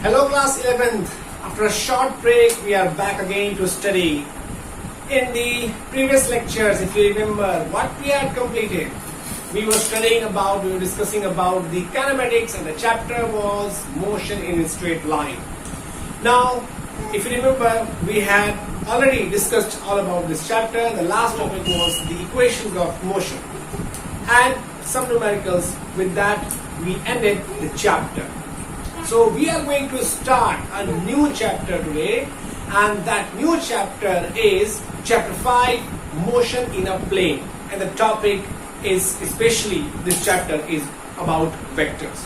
Hello class 11th. After a short break, we are back again to study. In the previous lectures, if you remember what we had completed, we were discussing about the kinematics, and the chapter was motion in a straight line. Now, if you remember, we had already discussed all about this chapter. The last topic was the equations of motion and some numericals. With that, we ended the chapter. So we are going to start a new chapter today, and that new chapter is chapter 5, motion in a plane, and the topic is, especially this chapter is about vectors.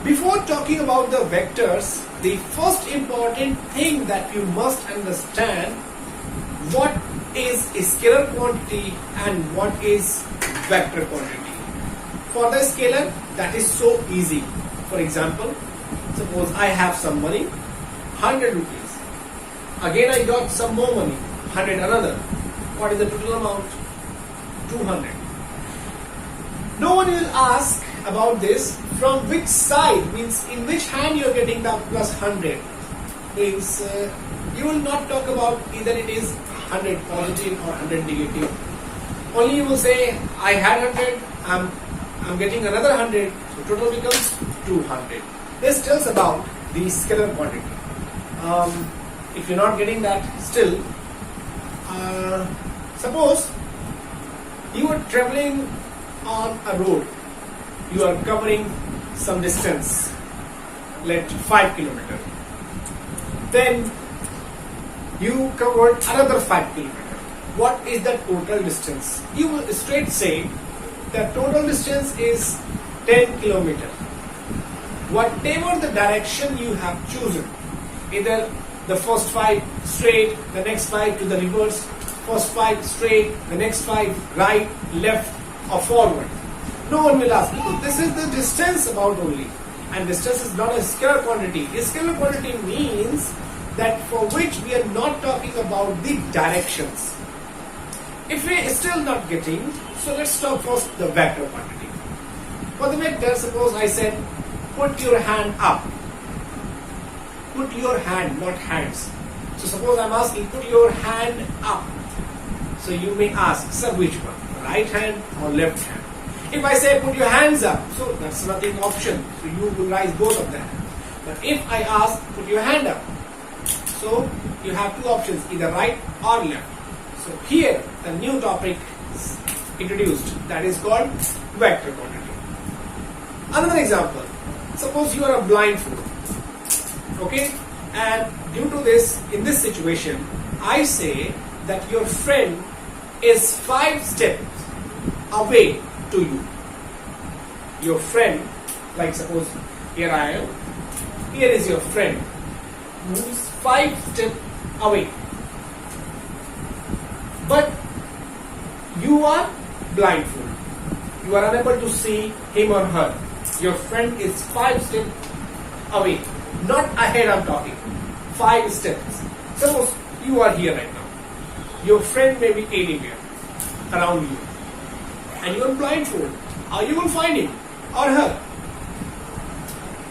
Before talking about the vectors, the first important thing that you must understand, what is a scalar quantity and what is vector quantity. For the scalar, that is so easy. For example, suppose I have some money, 100 rupees. Again I got some more money, 100 another. What is the total amount? 200. No one will ask about this. From which side, means in which hand you are getting the plus 100. Means you will not talk about either it is 100 positive or 100 negative. Only you will say, I had 100, I'm getting another 100, so total becomes 200. This tells about the scalar quantity. If you're not getting that still, suppose you are traveling on a road, you are covering some distance, let 5 kilometers. Then you covered another 5 kilometers. What is the total distance? You will straight say the total distance is 10 kilometers. Whatever the direction you have chosen, either the first 5 straight, the next 5 to the reverse, first 5 straight, the next 5 right, left or forward. No one will ask, this is the distance about only. And distance is not a scalar quantity. A scalar quantity means that for which we are not talking about the directions. If we are still not getting, so let's talk first the vector quantity. For the vector, suppose I said, put your hand up. Put your hand, not hands. So suppose I'm asking, put your hand up. So you may ask, sir, which one? Right hand or left hand? If I say, put your hands up, so that's nothing option. So you will raise both of them. But if I ask, put your hand up, so you have two options, either right or left. So here, the new topic is introduced, that is called vector quantity. Another example, suppose you are a blindfold, okay, and due to this, in this situation, I say that your friend is 5 steps away to you. Your friend, like suppose here I am, here is your friend who is 5 steps away. But you are blindfold. You are unable to see him or her. Your friend is 5 steps away. Not ahead I'm talking. 5 steps. Suppose you are here right now. Your friend may be anywhere around you. And you are blindfold. How you will find him or her?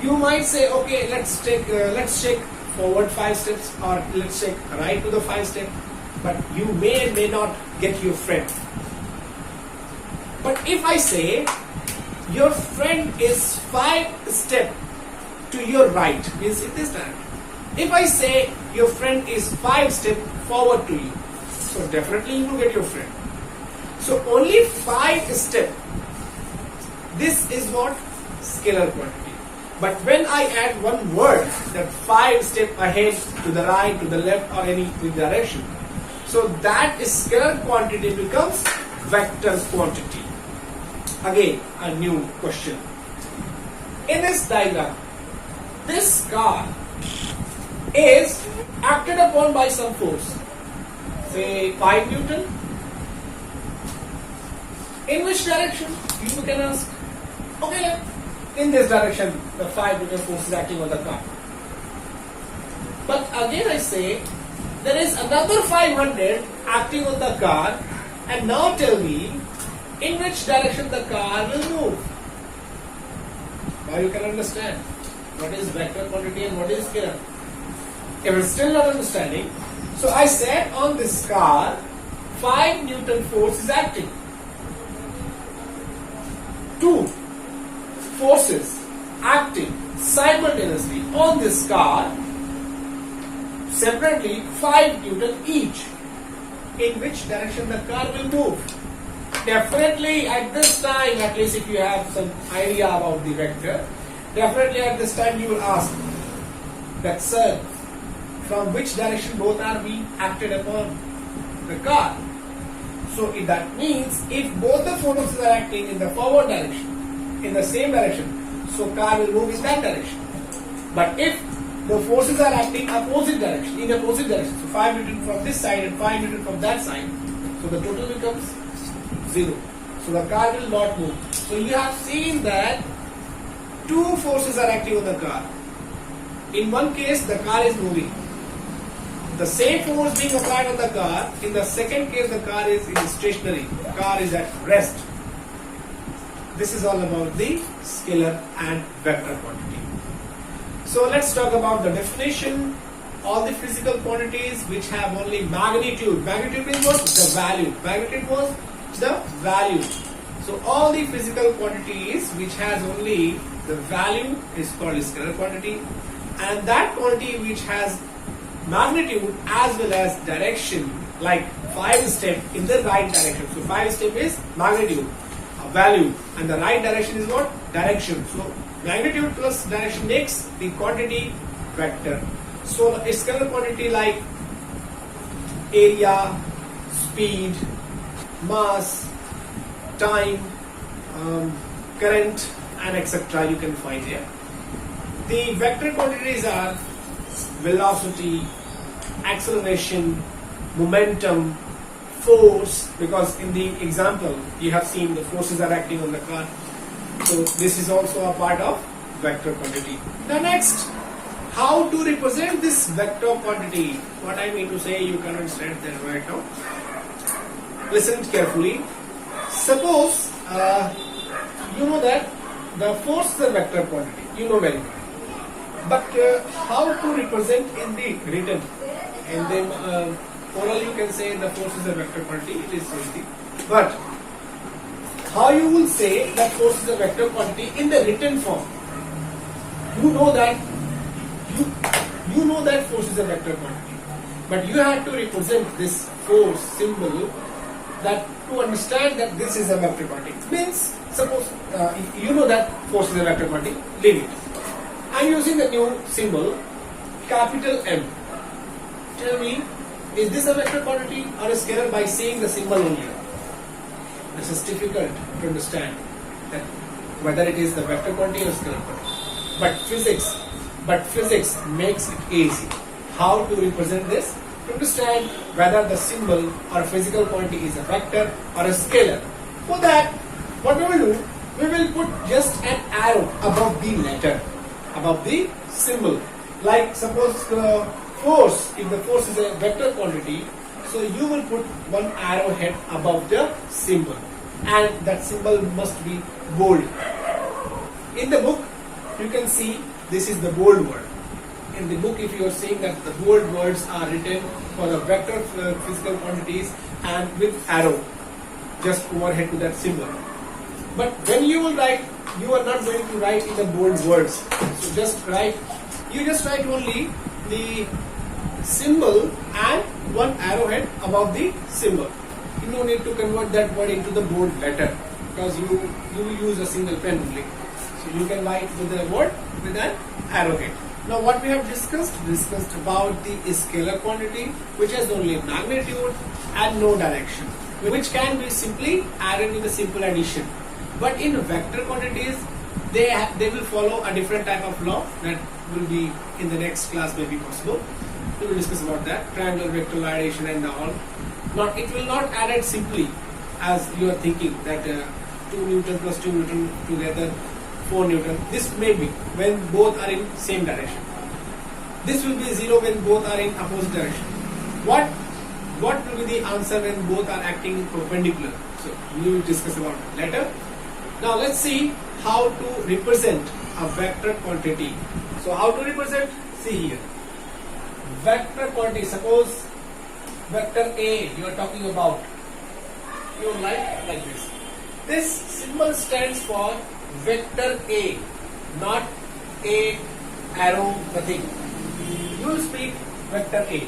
You might say, okay, let's check forward 5 steps, or let's check right to the 5 steps. But you may and may not get your friend. But if I say your friend is 5 steps to your right, means in this time. If I say your friend is 5 steps forward to you, so definitely you will get your friend. So only 5 steps. This is what scalar quantity. But when I add one word, that 5 steps ahead, to the right, to the left, or any direction, so that is scalar quantity becomes vector quantity. Again, a new question. In this diagram, this car is acted upon by some force, say 5 Newton. In which direction? You can ask. Okay, in this direction, the 5 Newton force is acting on the car. But again I say, there is another 500 acting on the car, and now tell me in which direction the car will move. Now you can understand. What is vector quantity and what is scalar? If it's still not understanding, so I said on this car, 5 Newton force is acting. 2 forces acting simultaneously on this car, separately 5 Newton each. In which direction the car will move? Definitely at this time, at least if you have some idea about the vector, definitely at this time you will ask that, sir, from which direction both are being acted upon the car? So that means if both the forces are acting in the forward direction, in the same direction, so car will move in that direction. But if the forces are acting opposite direction, in opposite direction, so 5 Newton from this side and 5 Newton from that side, so the total becomes 0. So the car will not move. So you have seen that 2 forces are acting on the car. In one case, the car is moving. The same force being applied on the car. In the second case, the car is stationary. The car is at rest. This is all about the scalar and vector quantity. So let's talk about the definition. All the physical quantities which have only magnitude. Magnitude means what? The value. Magnitude was the value. So all the physical quantities which has only the value is called scalar quantity, and that quantity which has magnitude as well as direction, like 5 step in the right direction. So 5 step is magnitude, value, and the right direction is what? Direction. So magnitude plus direction makes the quantity vector. So a scalar quantity like area, speed, mass, time, current, and etc. you can find here. The vector quantities are velocity, acceleration, momentum, force, because in the example you have seen the forces are acting on the car. So this is also a part of vector quantity. The next, how to represent this vector quantity. What I mean to say, you can understand that right now. Listen carefully. Suppose you know that the force is a vector quantity. You know very well. But how to represent in the written? And then oral you can say the force is a vector quantity. It is easy. But how you will say that force is a vector quantity in the written form? You know that you know that force is a vector quantity, but you have to represent this force symbol that to understand that this is a vector quantity. Means suppose you know that force is a vector quantity. Leave it. I am using the new symbol capital M. Tell me, is this a vector quantity or a scalar by seeing the symbol only? This is difficult to understand that whether it is the vector quantity or scalar quantity. But physics makes it easy. How to represent this? To understand whether the symbol or physical quantity is a vector or a scalar. For that, what we will do? We will put just an arrow above the letter, above the symbol. Like suppose force, if the force is a vector quantity, so you will put one arrowhead above the symbol, and that symbol must be bold. In the book, you can see this is the bold word. In the book, if you are seeing that the bold words are written for the vector physical quantities and with arrow just overhead to that symbol. But when you will write, you are not going to write in the bold words. So just write, you just write only the symbol and one arrowhead above the symbol. You don't need to convert that word into the bold letter because you will use a single pen only. So you can write with the word with an arrowhead. Now what we have discussed about the scalar quantity, which has only magnitude and no direction, which can be simply added with a simple addition. But in vector quantities, they will follow a different type of law that will be in the next class may be possible. We will discuss about that, triangular vector addition and all. Not, it will not add it simply as you are thinking that 2 Newton plus 2 Newton together 4 Newton. This may be when both are in same direction. This will be 0 when both are in opposite direction. What will be the answer when both are acting perpendicular? So we will discuss about it later. Now let's see how to represent a vector quantity So how to represent? See here. Vector quantity. Suppose vector A you are talking about. You write like this. This symbol stands for vector A, not A, arrow, nothing. You will speak vector A.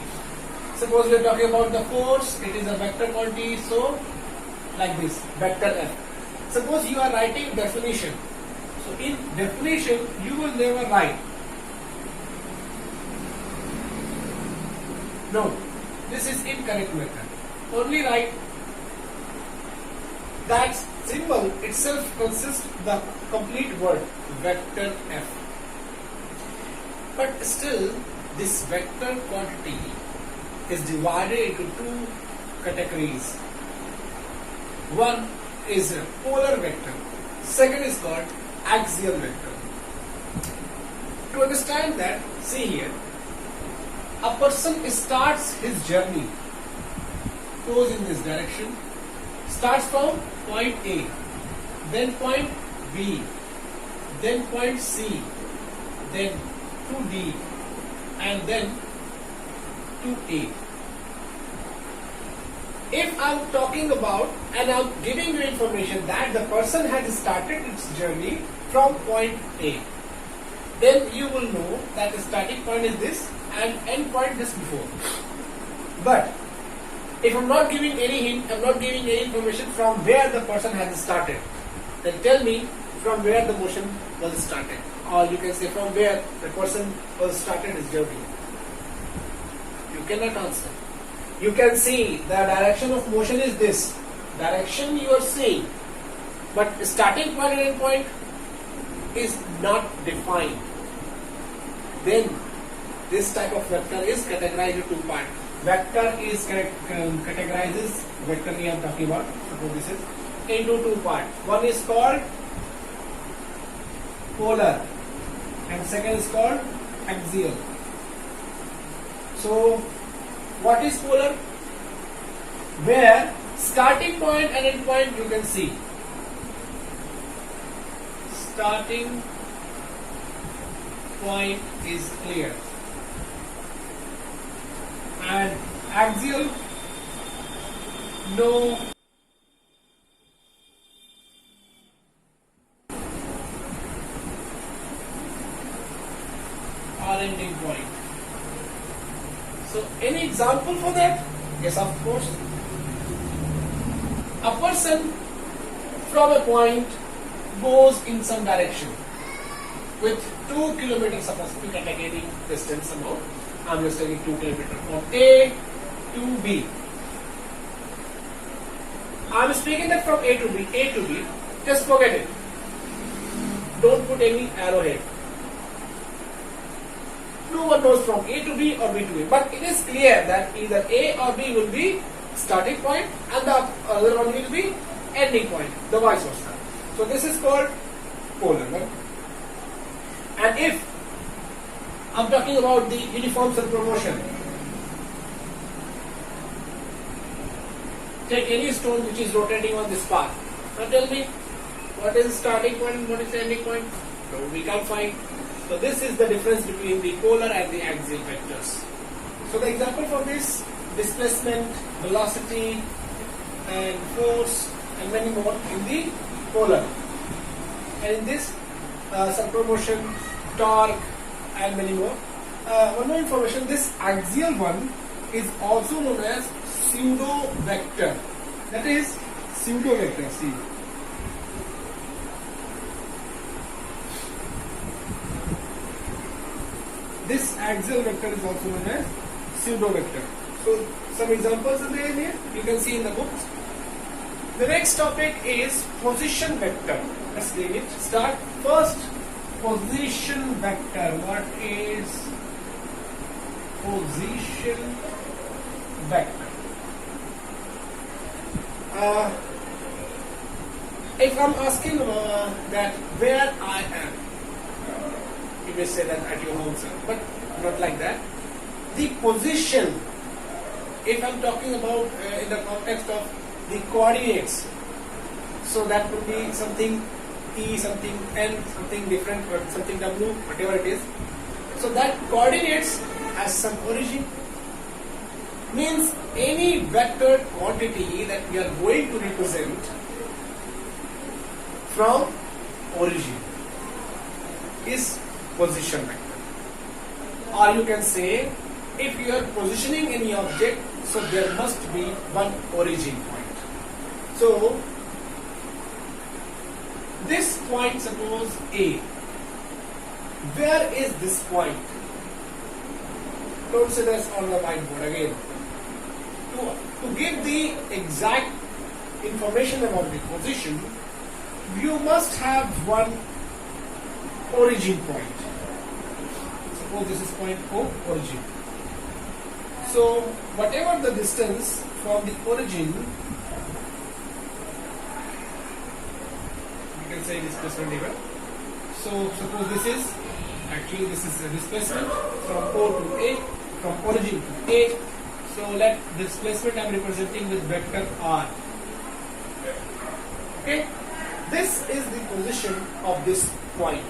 Suppose we are talking about the force, it is a vector quantity, so like this, vector F. Suppose you are writing definition. So in definition, you will never write. No, this is incorrect method. Only write that symbol itself consists the complete word vector F. But still, this vector quantity is divided into two categories. One is a polar vector, second is called axial vector. To understand that, see here, a person starts his journey, goes in this direction, starts from point A, then point B, then point C, then to D, and then to A. If I'm talking about and I'm giving you information that the person has started its journey from point A, then you will know that the starting point is this and end point just before. But if I'm not giving any hint, I'm not giving any information from where the person has started, then tell me from where the motion was started, or you can say from where the person was started his journey. You cannot answer. You can see the direction of motion is this direction you are seeing, but starting point and end point is not defined. Then this type of vector is categorized into two parts. Vector is categorizes vector I am talking about. Suppose this is into two parts. One is called polar, and second is called axial. So, what is polar? Where starting point and end point you can see. Starting point is clear. And axial, no. Or ending point. So, any example for that? Yes, of course. A person from a point goes in some direction with 2 kilometers, suppose we can take any distance amount. I'm just taking 2 kilometers from A to B. I'm speaking that from A to B, just forget it. Don't put any arrowhead. No one knows from A to B or B to A, but it is clear that either A or B will be starting point and the other one will be ending point, the vice versa. So this is called polar. Right? And if I'm talking about the uniform circular motion, take any stone which is rotating on this path. Now tell me, what is the starting point and what is the ending point? No, we can't find. So this is the difference between the polar and the axial vectors. So the example for this, displacement, velocity, and force, and many more in the polar. And in this, circular motion, torque, and many more. One more information, this axial one is also known as pseudo vector. That is pseudo vector. See. This axial vector is also known as pseudo vector. So some examples are there here. You can see in the books. The next topic is position vector. Let's read it. Start. First, position vector. What is position vector? If I'm asking that where I am, you may say that at your home, sir, but not like that. The position, if I'm talking about in the context of the coordinates, so that would be something T, something N, something different, or something W, whatever it is. So that coordinates has some origin. Means any vectored quantity that we are going to represent from origin is position vector. Or you can say, if you are positioning any object, so there must be one origin point. So this point, suppose A. Where is this point? Don't say this on the whiteboard again. To give the exact information about the position, you must have one origin point. Suppose this is point O, origin. So whatever the distance from the origin, you can say displacement level. So suppose this is a displacement from O to A, from origin to A. So let displacement I am representing with vector R. Okay, this is the position of this point.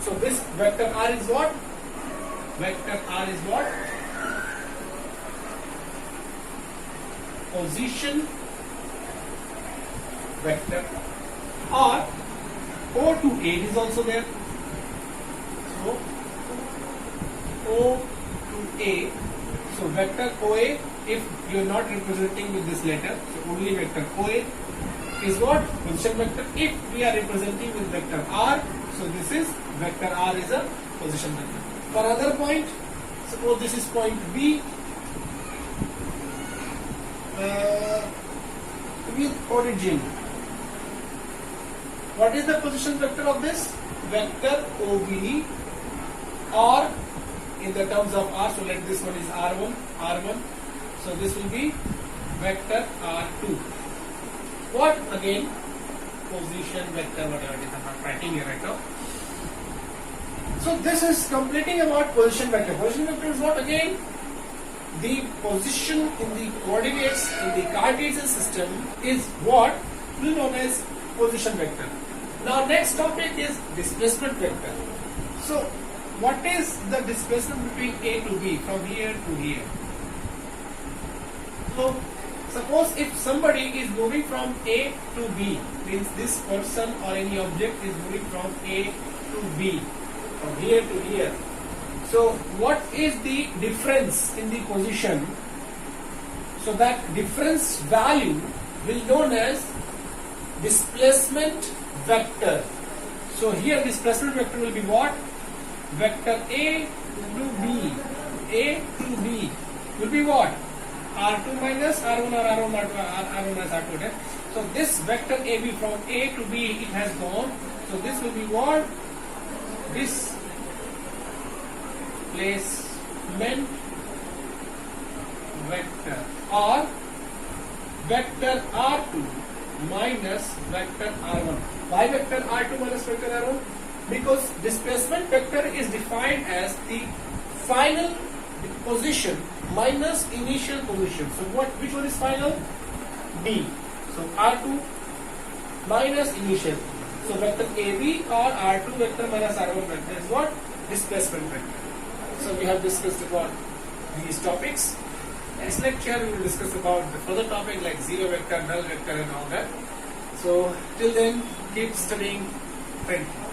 So this vector R is what? Vector R is what? Position vector. Or O to A is also there. So O to A. So vector OA, if you are not representing with this letter, so only vector OA is what? Position vector. If we are representing with vector R, so this is vector R is a position vector. For another point, suppose this is point B with origin. What is the position vector of this? Vector OB, or in the terms of R, so let this one is R1, so this will be vector R2. What again? Position vector, whatever it is, I'm not writing here right now. So this is completing about position vector. Position vector is what again? The position in the coordinates in the Cartesian system is what we known as position vector. Now next topic is displacement vector. So what is the displacement between A to B, from here to here? So suppose if somebody is moving from A to B, means this person or any object is moving from A to B, from here to here. So what is the difference in the position? So that difference value will be known as displacement vector. So here displacement vector will be what? Vector A to B. A to B will be what? R2 minus R1 or R1 minus R2. Okay? So this vector AB from A to B, it has gone. So this will be what? Displacement vector, or vector R2 minus vector R1. Why vector R2 minus vector R1? Because displacement vector is defined as the final position minus initial position. So which one is final? B. So R2 minus initial. So vector AB or R2 vector minus R1 vector is what? Displacement vector. So we have discussed about these topics. Next lecture we will discuss about the further topic like zero vector, null vector and all that. So till then, keep studying. Thank you.